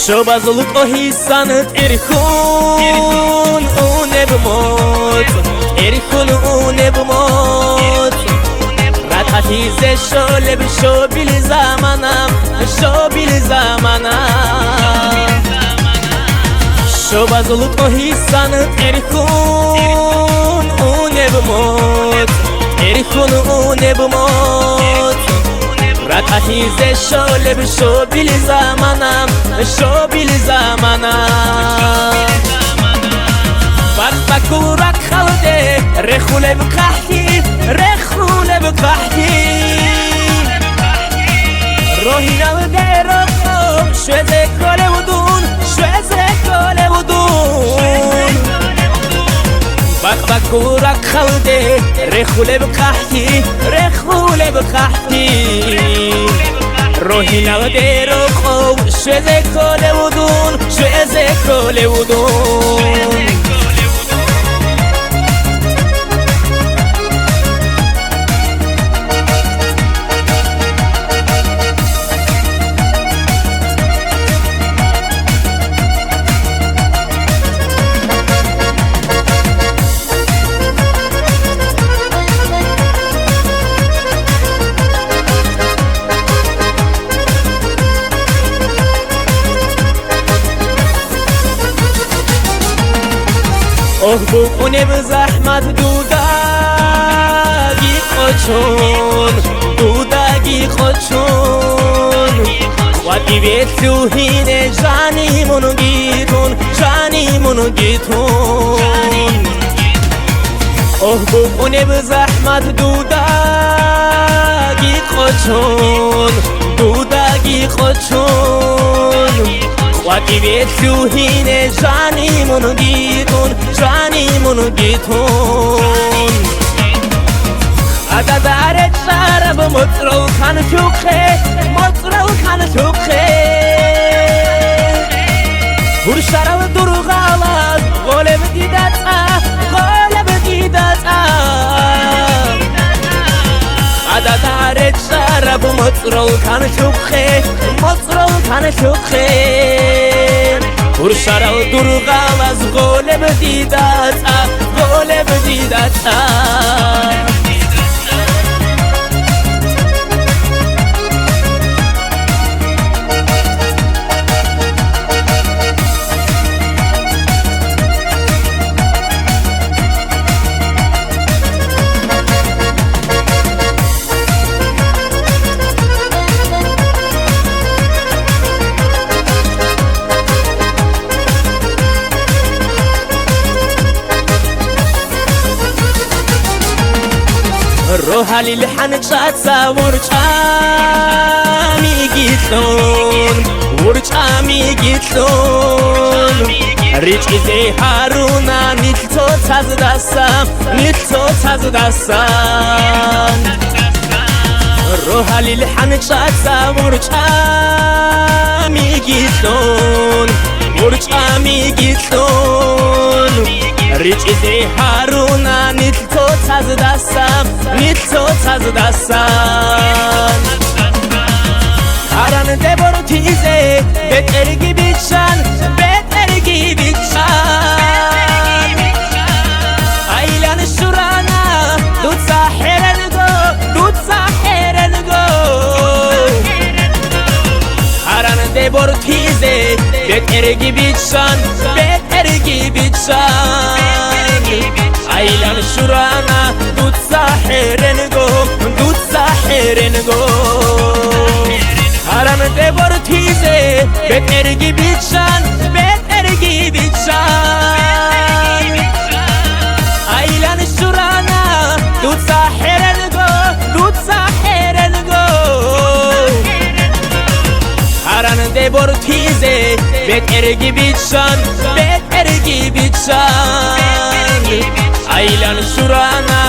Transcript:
شبازلق احسانت ارخون اونه بموت ارخون اونه بموت رتحیز شله بشو بیل زمانم شو بیل زمانم شبازلق احسانت ارخون اونه بموت ارخون اونه بموت رتحیز شله بشو بیل زمانم شو بیل زمانم وقت بکورک خلده رخوله بقحتی رخوله بقحتی روحی نوده رقم شوزه کله ودون شوزه کله ودون وقت بکورک خلده رخوله بقحتی رخوله بقحتی روحی نوده رقم شوزه کله ودون شوزه کله ودون بو اونه بزحمت دودگی خودشون دودگی خودشون وقتی بیت توهین جانیمونو گیتون جانیمونو گیتون بو اونه بزحمت دودگی خودشون دودگی خودشون وقتی بیت توهین جانیمونو گیتون جانیمونو گیتون عددار شرب مطرو کن توخه مطرو کن توخه بور شرب دروغ آواز غالب دیدت غالب دیدت عددار شرب مطرو کن توخه مطرو کن توخه بور شرب دروغ آواز غالب دیدت غالب دیدت روحالي لحنقشاتسا ورچامي گيتلون ورچامي گيتلون ريچي زي هارونا نيتو تاز دستم نيتو تاز دستم روحالي لحنقشاتسا ورچامي گيتلون ورچامي گيتلون ریچی زی هارونا نیت تو تاز دستم نیت تو تاز دستم هران دبرو تیزه بترگی بیچن بترگی بیچن ایلان شورانا دود ساحرنگو دود ساحرنگو هران دبرو تیزه بترگی بیچن بترگی بیچن ایلان شورانا دود ساحرنگو دود ساحرنگو هران دبر تیزه بترگی بیچن بترگی بیچن ایلان شورانا دود ساحرنگو دود ساحرنگو هران دبر تیزه بترگی بیچن بترگی بیچن ایلان شورانا